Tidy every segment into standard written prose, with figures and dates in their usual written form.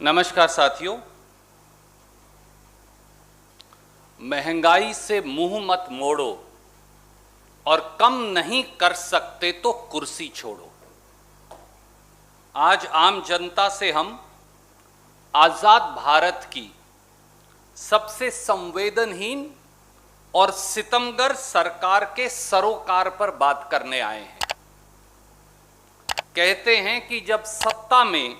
नमस्कार साथियों। महंगाई से मुंह मत मोड़ो और कम नहीं कर सकते तो कुर्सी छोड़ो। आज आम जनता से हम आजाद भारत की सबसे संवेदनहीन और सितमगर सरकार के सरोकार पर बात करने आए हैं। कहते हैं कि जब सत्ता में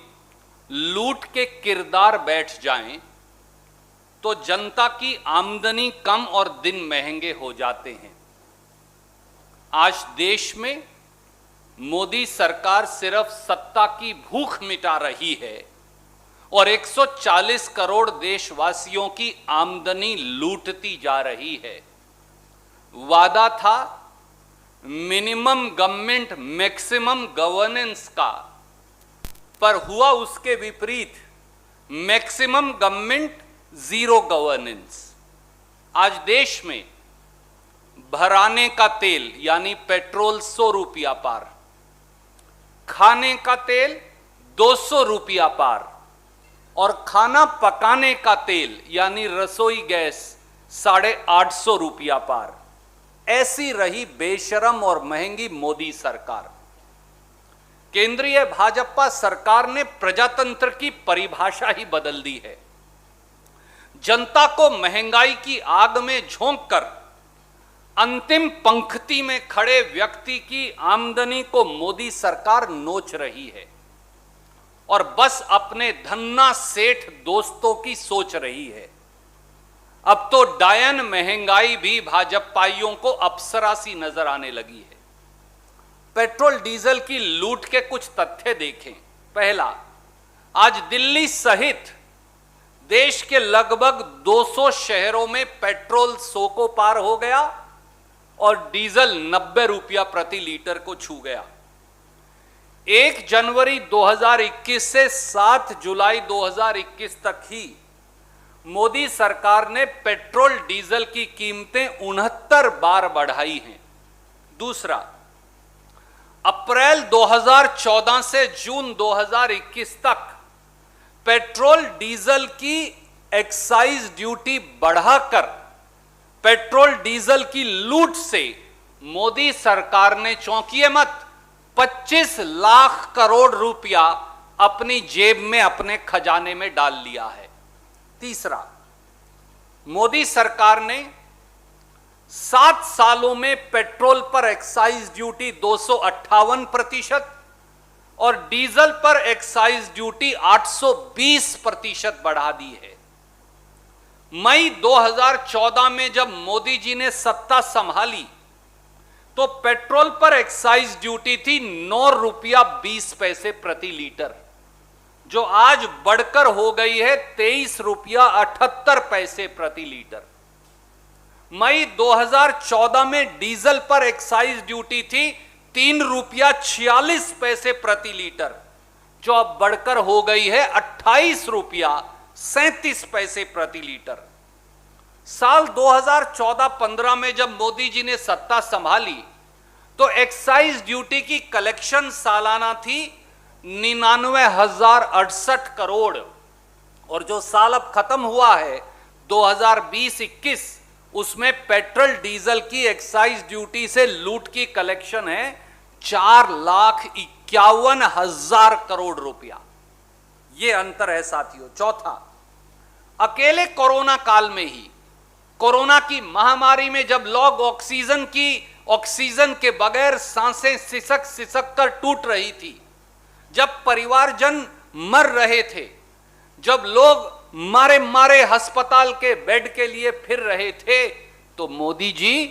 लूट के किरदार बैठ जाएं तो जनता की आमदनी कम और दिन महंगे हो जाते हैं। आज देश में मोदी सरकार सिर्फ सत्ता की भूख मिटा रही है और 140 करोड़ देशवासियों की आमदनी लूटती जा रही है। वादा था मिनिमम गवर्नमेंट मैक्सिमम गवर्नेंस का, पर हुआ उसके विपरीत, मैक्सिमम गवर्नमेंट जीरो गवर्नेंस। आज देश में भराने का तेल यानी पेट्रोल 100 रुपया पार, खाने का तेल 200 रुपया पार और खाना पकाने का तेल यानी रसोई गैस 850 रुपया पार। ऐसी रही बेशरम और महंगी मोदी सरकार। केंद्रीय भाजपा सरकार ने प्रजातंत्र की परिभाषा ही बदल दी है। जनता को महंगाई की आग में झोंककर अंतिम पंक्ति में खड़े व्यक्ति की आमदनी को मोदी सरकार नोच रही है और बस अपने धन्ना सेठ दोस्तों की सोच रही है। अब तो डायन महंगाई भी भाजपाइयों को अप्सरा सी नजर आने लगी है। पेट्रोल डीजल की लूट के कुछ तथ्य देखें। पहला, आज दिल्ली सहित देश के लगभग 200 शहरों में पेट्रोल 100 को पार हो गया और डीजल 90 रुपया प्रति लीटर को छू गया। 1 जनवरी 2021 से 7 जुलाई 2021 तक ही मोदी सरकार ने पेट्रोल डीजल की कीमतें 69 बार बढ़ाई हैं। दूसरा, अप्रैल 2014 से जून 2021 तक पेट्रोल डीजल की एक्साइज ड्यूटी बढ़ाकर पेट्रोल डीजल की लूट से मोदी सरकार ने, चौंकिए मत, 25 लाख करोड़ रुपया अपनी जेब में, अपने खजाने में डाल लिया है। तीसरा, मोदी सरकार ने 7 सालों में पेट्रोल पर एक्साइज ड्यूटी 258% और डीजल पर एक्साइज ड्यूटी 820% बढ़ा दी है। मई 2014 में जब मोदी जी ने सत्ता संभाली तो पेट्रोल पर एक्साइज ड्यूटी थी 9 रुपया 20 पैसे प्रति लीटर, जो आज बढ़कर हो गई है 23 रुपया 78 पैसे प्रति लीटर। मई 2014 में डीजल पर एक्साइज ड्यूटी थी 3 रुपया 46 पैसे प्रति लीटर, जो अब बढ़कर हो गई है 28 रुपया 37 पैसे प्रति लीटर। साल 2014-15 में जब मोदी जी ने सत्ता संभाली तो एक्साइज ड्यूटी की कलेक्शन सालाना थी 99,068 करोड़ और जो साल अब खत्म हुआ है 2020-21, उसमें पेट्रोल डीजल की एक्साइज ड्यूटी से लूट की कलेक्शन है 4,51,000 करोड़ रुपया। यह अंतर है साथियों। चौथा, अकेले कोरोना काल में ही, कोरोना की महामारी में जब लोग ऑक्सीजन के बगैर सांसें सिसक सिसक कर टूट रही थी, जब परिवारजन मर रहे थे, जब लोग मारे मारे अस्पताल के बेड के लिए फिर रहे थे, तो मोदी जी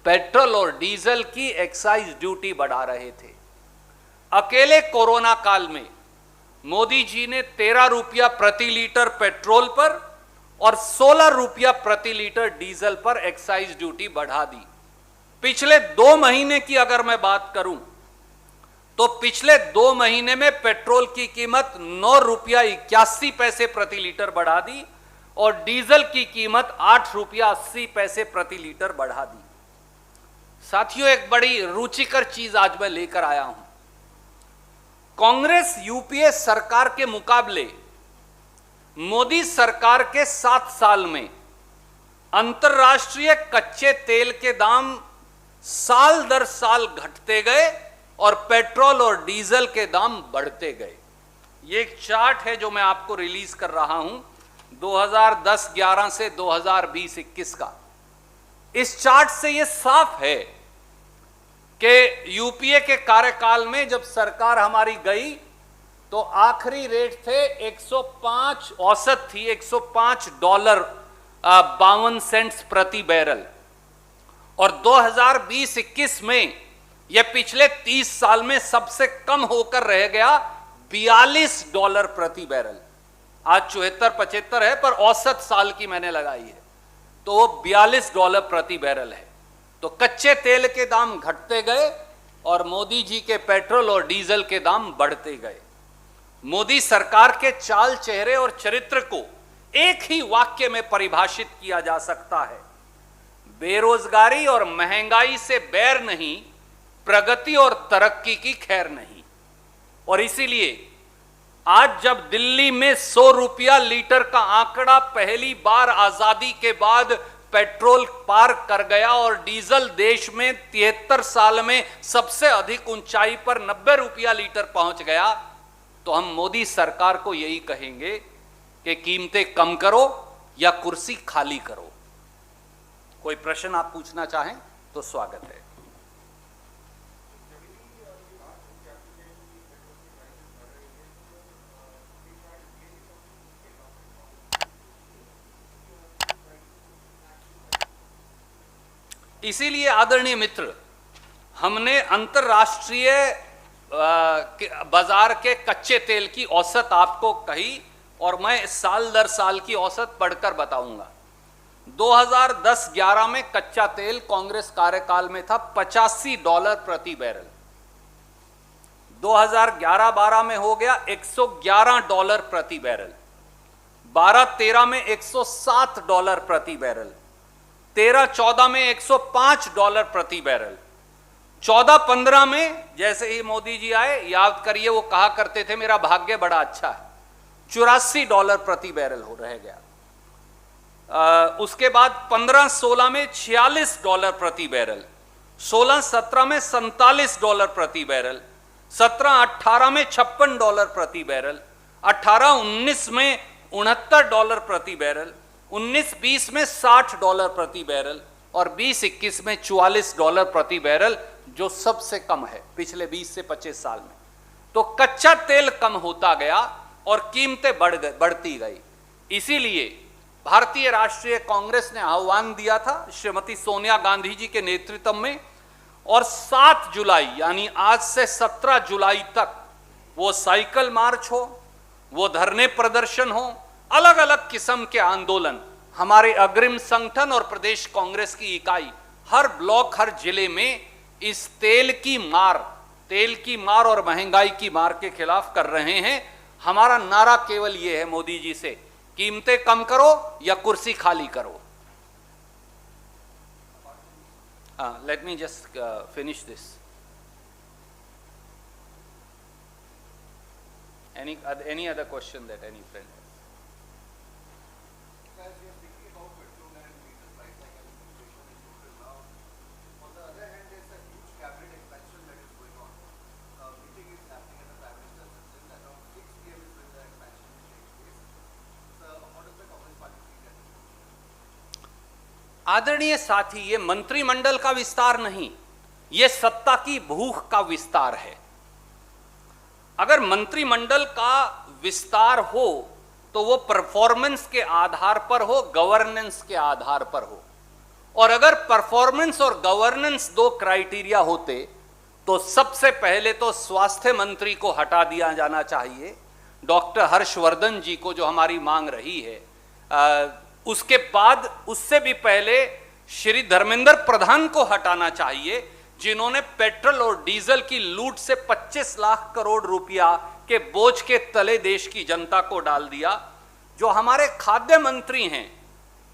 पेट्रोल और डीजल की एक्साइज ड्यूटी बढ़ा रहे थे। अकेले कोरोना काल में मोदी जी ने 13 रुपया प्रति लीटर पेट्रोल पर और 16 रुपया प्रति लीटर डीजल पर एक्साइज ड्यूटी बढ़ा दी। पिछले 2 महीने की अगर मैं बात करूं तो पिछले 2 महीने में पेट्रोल की कीमत 9 रुपया 81 पैसे प्रति लीटर बढ़ा दी और डीजल की कीमत 8 रुपया 80 पैसे प्रति लीटर बढ़ा दी। साथियों, एक बड़ी रुचिकर चीज आज मैं लेकर आया हूं। कांग्रेस यूपीए सरकार के मुकाबले मोदी सरकार के 7 साल में अंतर्राष्ट्रीय कच्चे तेल के दाम साल दर साल घटते गए और पेट्रोल और डीजल के दाम बढ़ते गए। ये एक चार्ट है जो मैं आपको रिलीज कर रहा हूं 2010-11 से 2020-21 का। इस चार्ट से ये साफ है कि यूपीए के कार्यकाल में जब सरकार हमारी गई तो आखिरी रेट थे 105, औसत थी $105.52 प्रति बैरल, और 2020-21 में यह पिछले 30 साल में सबसे कम होकर रह गया $42 प्रति बैरल। आज 74-75 है, पर औसत साल की मैंने लगाई है तो वो $42 प्रति बैरल है। तो कच्चे तेल के दाम घटते गए और मोदी जी के पेट्रोल और डीजल के दाम बढ़ते गए। मोदी सरकार के चाल चेहरे और चरित्र को एक ही वाक्य में परिभाषित किया जा सकता है, बेरोजगारी और महंगाई से बैर नहीं, प्रगति और तरक्की की खैर नहीं। और इसीलिए आज जब दिल्ली में 100 रुपया लीटर का आंकड़ा पहली बार आजादी के बाद पेट्रोल पार कर गया और डीजल देश में 73 साल में सबसे अधिक ऊंचाई पर 90 रुपया लीटर पहुंच गया, तो हम मोदी सरकार को यही कहेंगे कि कीमतें कम करो या कुर्सी खाली करो। कोई प्रश्न आप पूछना चाहें तो स्वागत है। इसीलिए आदरणीय मित्र, हमने अंतर्राष्ट्रीय बाजार के कच्चे तेल की औसत आपको कही और मैं साल दर साल की औसत पढ़कर बताऊंगा। 2010-11 में कच्चा तेल कांग्रेस कार्यकाल में था $85 प्रति बैरल, 2011-12 में हो गया $111 प्रति बैरल, 12-13 में $107 प्रति बैरल, 13-14 में $105 प्रति बैरल, 14-15 में जैसे ही मोदी जी आए, याद करिए वो कहा करते थे मेरा भाग्य बड़ा अच्छा है, $84 प्रति बैरल हो रह गया। उसके बाद 15-16 में $46 प्रति बैरल, 16-17 में $47 प्रति बैरल, 17-18 में $56 प्रति बैरल, 18-19 में $69 प्रति बैरल, 19-20 में $60 प्रति बैरल और 20-21 में $44 प्रति बैरल, जो सबसे कम है पिछले 20 से 25 साल में। तो कच्चा तेल कम होता गया और कीमतें बढ़ती गई। इसीलिए भारतीय राष्ट्रीय कांग्रेस ने आह्वान दिया था श्रीमती सोनिया गांधी जी के नेतृत्व में, और 7 जुलाई यानी आज से 17 जुलाई तक वो साइकिल मार्च हो, वो धरने प्रदर्शन हो, अलग अलग किस्म के आंदोलन, हमारे अग्रिम संगठन और प्रदेश कांग्रेस की इकाई हर ब्लॉक हर जिले में इस तेल की मार और महंगाई की मार के खिलाफ कर रहे हैं। हमारा नारा केवल यह है मोदी जी से, कीमतें कम करो या कुर्सी खाली करो। Let me just finish this. Any other question that any friend has? आदरणीय साथी, ये मंत्रिमंडल का विस्तार नहीं, ये सत्ता की भूख का विस्तार है। अगर मंत्रिमंडल का विस्तार हो तो वो परफॉर्मेंस के आधार पर हो, गवर्नेंस के आधार पर हो। और अगर परफॉर्मेंस और गवर्नेंस 2 क्राइटेरिया होते तो सबसे पहले तो स्वास्थ्य मंत्री को हटा दिया जाना चाहिए, डॉक्टर हर्षवर्धन जी को, जो हमारी मांग रही है। उसके बाद उससे भी पहले श्री धर्मेंद्र प्रधान को हटाना चाहिए, जिन्होंने पेट्रोल और डीजल की लूट से 25 लाख करोड़ रुपया के बोझ के तले देश की जनता को डाल दिया। जो हमारे खाद्य मंत्री हैं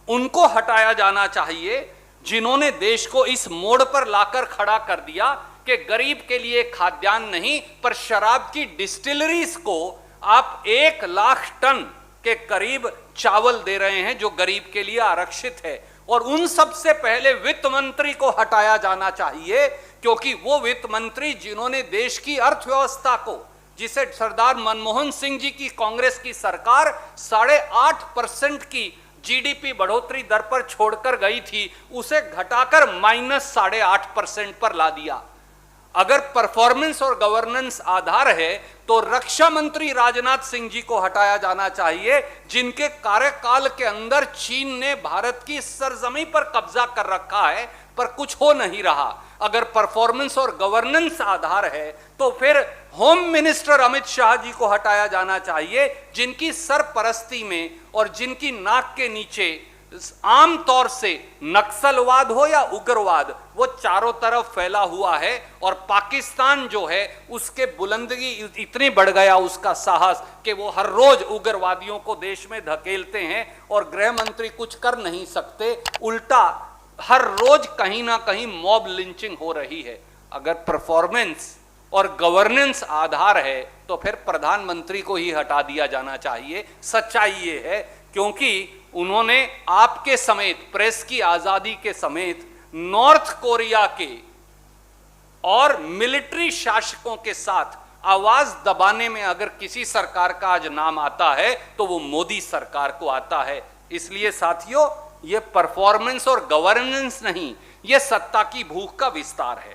उनको हटाया जाना चाहिए, जिन्होंने देश को इस मोड़ पर लाकर खड़ा कर दिया कि गरीब के लिए खाद्यान्न नहीं पर शराब की डिस्टिलरीज को आप 1 लाख टन के करीब चावल दे रहे हैं जो गरीब के लिए आरक्षित है। और उन सब से पहले वित्त मंत्री को हटाया जाना चाहिए, क्योंकि वो वित्त मंत्री जिन्होंने देश की अर्थव्यवस्था को, जिसे सरदार मनमोहन सिंह जी की कांग्रेस की सरकार 8.5% की जीडीपी बढ़ोतरी दर पर छोड़कर गई थी, उसे घटाकर -8.5% पर ला दिया। अगर परफॉर्मेंस और गवर्नेंस आधार है तो रक्षा मंत्री राजनाथ सिंह जी को हटाया जाना चाहिए, जिनके कार्यकाल के अंदर चीन ने भारत की सरजमी पर कब्जा कर रखा है, पर कुछ हो नहीं रहा। अगर परफॉर्मेंस और गवर्नेंस आधार है तो फिर होम मिनिस्टर अमित शाह जी को हटाया जाना चाहिए, जिनकी सरपरस्ती में और जिनकी नाक के नीचे आम तौर से नक्सलवाद हो या उग्रवाद वो चारों तरफ फैला हुआ है। और पाकिस्तान जो है उसके बुलंदगी इतनी बढ़ गया, उसका साहस, कि वो हर रोज उग्रवादियों को देश में धकेलते हैं और गृह मंत्री कुछ कर नहीं सकते, उल्टा हर रोज कहीं ना कहीं मॉब लिंचिंग हो रही है। अगर परफॉर्मेंस और गवर्नेंस आधार है तो फिर प्रधानमंत्री को ही हटा दिया जाना चाहिए। सच्चाई ये है क्योंकि उन्होंने आपके समेत, प्रेस की आजादी के समेत, नॉर्थ कोरिया के और मिलिट्री शासकों के साथ आवाज दबाने में अगर किसी सरकार का आज नाम आता है तो वो मोदी सरकार को आता है। इसलिए साथियों, ये परफॉर्मेंस और गवर्नेंस नहीं, ये सत्ता की भूख का विस्तार है।